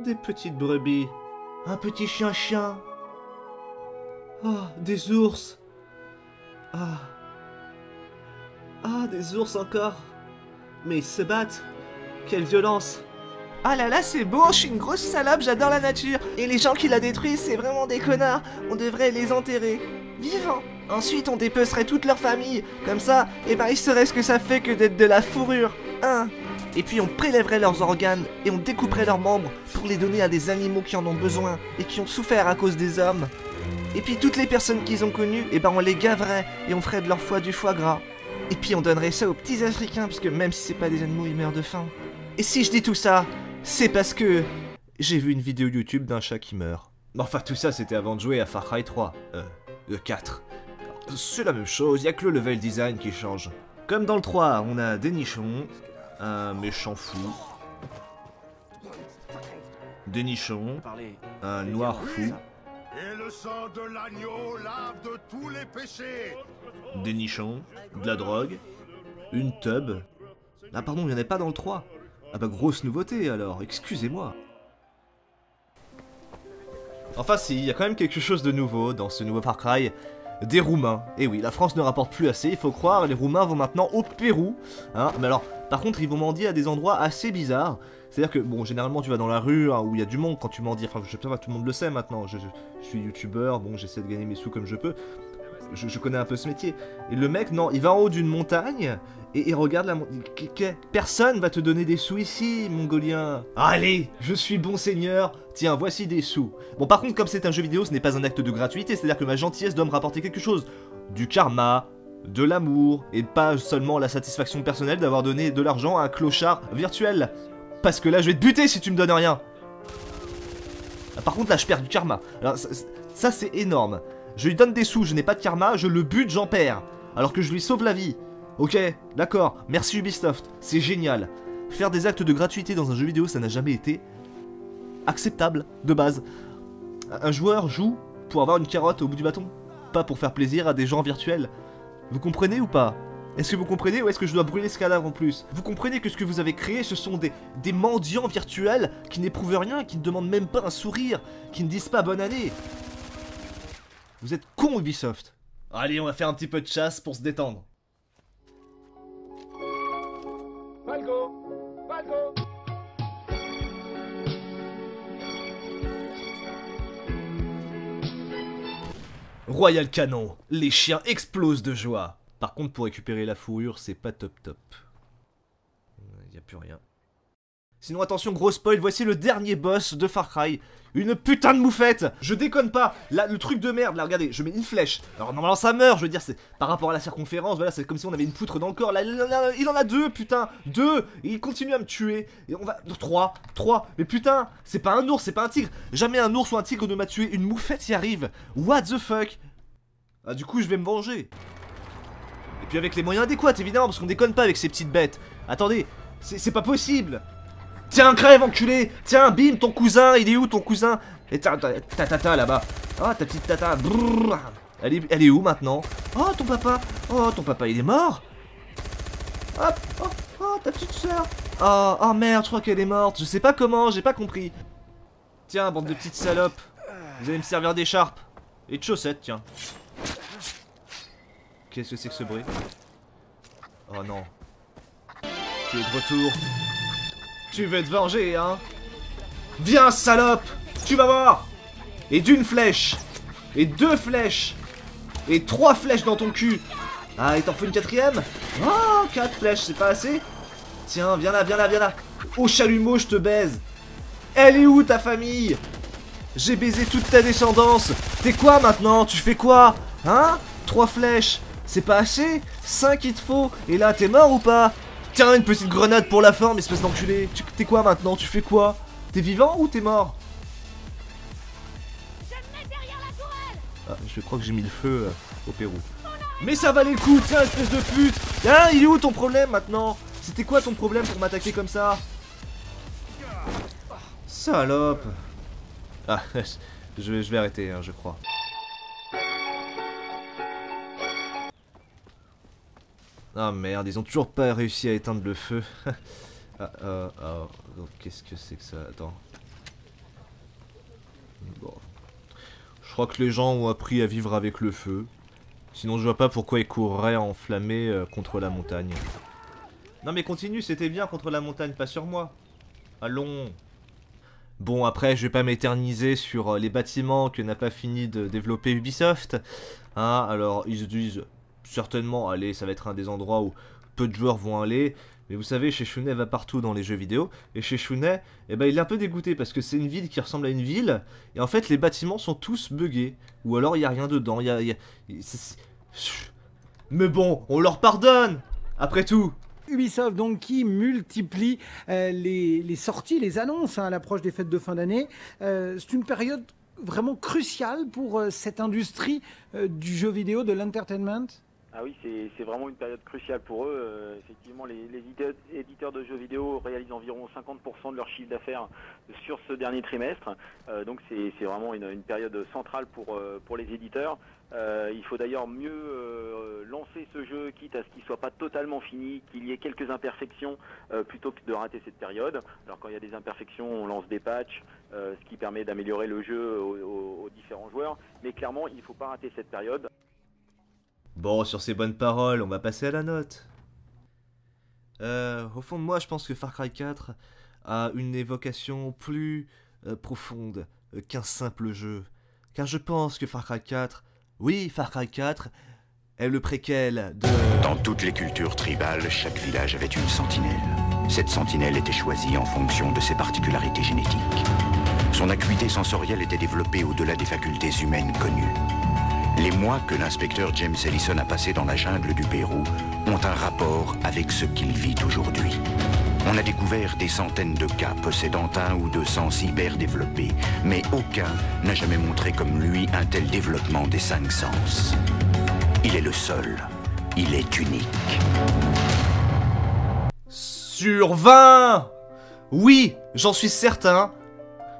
des petites brebis. Un petit chien-chien. Ah, des ours. Ah. Ah, des ours encore. Mais ils se battent. Quelle violence. Ah là là, c'est beau, je suis une grosse salope, j'adore la nature. Et les gens qui la détruisent, c'est vraiment des connards. On devrait les enterrer. Vivants. Ensuite, on dépecerait toute leur famille. Comme ça, et ben, il serait ce que ça fait que d'être de la fourrure. Hein. Et puis on prélèverait leurs organes et on découperait leurs membres pour les donner à des animaux qui en ont besoin et qui ont souffert à cause des hommes. Et puis toutes les personnes qu'ils ont connues, et ben on les gaverait et on ferait de leur foie du foie gras. Et puis on donnerait ça aux petits Africains, parce que même si c'est pas des animaux, ils meurent de faim. Et si je dis tout ça, c'est parce que j'ai vu une vidéo YouTube d'un chat qui meurt. Enfin tout ça c'était avant de jouer à Far Cry 3, le 4. C'est la même chose, y a que le level design qui change. Comme dans le 3, on a des nichons, un méchant fou, des nichons, un noir fou, et le sang de l'agneau lave de tous les péchés. Des nichons, de la drogue, une tub. Ah pardon, il n'y en avait pas dans le 3. Ah bah grosse nouveauté alors, excusez-moi. Enfin si, il y a quand même quelque chose de nouveau dans ce nouveau Far Cry. Des Roumains. Et oui, la France ne rapporte plus assez, il faut croire, les Roumains vont maintenant au Pérou. Hein, mais alors, par contre, ils vont mendier à des endroits assez bizarres. C'est-à-dire que, bon, généralement, tu vas dans la rue, hein, où il y a du monde quand tu mendies. Enfin, je sais pas, tout le monde le sait maintenant. Je suis youtubeur, bon, j'essaie de gagner mes sous comme je peux. Je connais un peu ce métier. Et le mec, non, il va en haut d'une montagne, et il regarde la montagne. Personne va te donner des sous ici, mongolien. Allez, je suis bon seigneur, tiens, voici des sous. Bon, par contre, comme c'est un jeu vidéo, ce n'est pas un acte de gratuité, c'est-à-dire que ma gentillesse doit me rapporter quelque chose. Du karma, de l'amour, et pas seulement la satisfaction personnelle d'avoir donné de l'argent à un clochard virtuel. Parce que là, je vais te buter si tu me donnes rien. Ah, par contre, là, je perds du karma. Alors, ça c'est énorme. Je lui donne des sous, je n'ai pas de karma, je le bute, j'en perds. Alors que je lui sauve la vie. Ok, d'accord, merci Ubisoft, c'est génial. Faire des actes de gratuité dans un jeu vidéo, ça n'a jamais été acceptable, de base. Un joueur joue pour avoir une carotte au bout du bâton, pas pour faire plaisir à des gens virtuels. Vous comprenez ou pas? Est-ce que vous comprenez ou est-ce que je dois brûler ce cadavre en plus? Vous comprenez que ce que vous avez créé, ce sont des mendiants virtuels qui n'éprouvent rien, qui ne demandent même pas un sourire, qui ne disent pas bonne année. Vous êtes con Ubisoft. Allez, on va faire un petit peu de chasse pour se détendre. Valgo, Valgo. Royal Canon, les chiens explosent de joie. Par contre, pour récupérer la fourrure, c'est pas top top. Y a plus rien. Sinon, attention, gros spoil, voici le dernier boss de Far Cry. Une putain de moufette. Je déconne pas. Là, le truc de merde, là, regardez, je mets une flèche. Alors, normalement, ça meurt, je veux dire, c'est par rapport à la circonférence, voilà, c'est comme si on avait une poutre dans le corps. Là, il en a deux, putain, deux. Et il continue à me tuer. Et on va... Trois. Mais putain, c'est pas un ours, c'est pas un tigre. Jamais un ours ou un tigre ne m'a tué. Une moufette y arrive. What the fuck? Ah, du coup, je vais me venger. Et puis avec les moyens adéquats, évidemment, parce qu'on déconne pas avec ces petites bêtes. Attendez, c'est pas possible. Tiens, crève, enculé. Tiens, bim, ton cousin, il est où ton cousin? Et ta tata là-bas. Ah, ta petite tata. Brrr. Elle est où maintenant? Oh, ton papa. Oh, ton papa, il est mort. Hop, oh, ta petite soeur. Oh, merde, je crois qu'elle est morte. Je sais pas comment, j'ai pas compris. Tiens, bande de petites salopes. Vous allez me servir d'écharpe. Et de chaussettes, tiens. Qu'est-ce que c'est que ce bruit? Oh non. Tu es de retour. Tu veux te venger, hein? Viens, salope! Tu vas voir! Et d'une flèche! Et deux flèches! Et trois flèches dans ton cul! Ah, il t'en faut une quatrième? Oh, 4 flèches, c'est pas assez? Tiens, viens là! Au chalumeau, je te baise! Elle est où, ta famille? J'ai baisé toute ta descendance! T'es quoi, maintenant? Tu fais quoi? Hein? 3 flèches! C'est pas assez? 5 il te faut? Et là, t'es mort ou pas? Tiens, une petite grenade pour la forme, espèce d'enculé. T'es quoi maintenant? Tu fais quoi? T'es vivant ou t'es mort? Ah, je crois que j'ai mis le feu au Pérou. Mais ça valait le coup, tiens, espèce de pute! Hein, il est où ton problème maintenant? C'était quoi ton problème pour m'attaquer comme ça? Salope! Ah, je vais arrêter, hein, je crois. Ah merde, ils ont toujours pas réussi à éteindre le feu. Qu'est-ce que c'est que ça? Attends. Bon. Je crois que les gens ont appris à vivre avec le feu. Sinon je vois pas pourquoi ils courraient enflammés contre la montagne. Non mais continue, c'était bien contre la montagne, pas sur moi. Allons. Bon après je vais pas m'éterniser sur les bâtiments que n'a pas fini de développer Ubisoft. Hein, alors ils se disent certainement, allez ça va être un des endroits où peu de joueurs vont aller. Mais vous savez, chez Shunai va partout dans les jeux vidéo. Et chez Shunai, eh ben, il est un peu dégoûté parce que c'est une ville qui ressemble à une ville. Et en fait, les bâtiments sont tous buggés. Ou alors, il n'y a rien dedans. Mais bon, on leur pardonne. Après tout. Ubisoft donc qui multiplie les sorties, les annonces à l'approche des fêtes de fin d'année. C'est une période vraiment cruciale pour cette industrie du jeu vidéo, de l'entertainment. Ah oui, c'est vraiment une période cruciale pour eux. Effectivement, les éditeurs de jeux vidéo réalisent environ 50% de leur chiffre d'affaires sur ce dernier trimestre. Donc c'est vraiment une période centrale pour les éditeurs. Il faut d'ailleurs mieux lancer ce jeu, quitte à ce qu'il ne soit pas totalement fini, qu'il y ait quelques imperfections plutôt que de rater cette période. Alors quand il y a des imperfections, on lance des patchs, ce qui permet d'améliorer le jeu aux différents joueurs. Mais clairement, il ne faut pas rater cette période. Bon, sur ces bonnes paroles, on va passer à la note. Au fond de moi, je pense que Far Cry 4 a une évocation plus profonde qu'un simple jeu. Car je pense que Far Cry 4, oui, Far Cry 4 est le préquel de... Dans toutes les cultures tribales, chaque village avait une sentinelle. Cette sentinelle était choisie en fonction de ses particularités génétiques. Son acuité sensorielle était développée au-delà des facultés humaines connues. Les mois que l'inspecteur James Ellison a passés dans la jungle du Pérou ont un rapport avec ce qu'il vit aujourd'hui. On a découvert des centaines de cas possédant un ou deux sens hyper développés, mais aucun n'a jamais montré comme lui un tel développement des 5 sens. Il est le seul. Il est unique. Sur 20! Oui, j'en suis certain.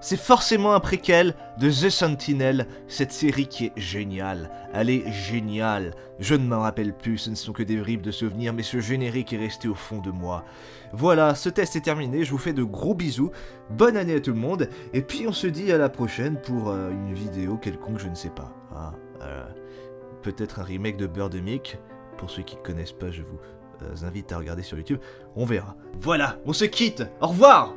C'est forcément un préquel de The Sentinel, cette série qui est géniale. Elle est géniale. Je ne m'en rappelle plus, ce ne sont que des bribes de souvenirs, mais ce générique est resté au fond de moi. Voilà, ce test est terminé, je vous fais de gros bisous. Bonne année à tout le monde, et puis on se dit à la prochaine pour une vidéo quelconque, je ne sais pas. Ah, peut-être un remake de Birdemic. Pour ceux qui ne connaissent pas, je vous invite à regarder sur YouTube. On verra. Voilà, on se quitte. Au revoir!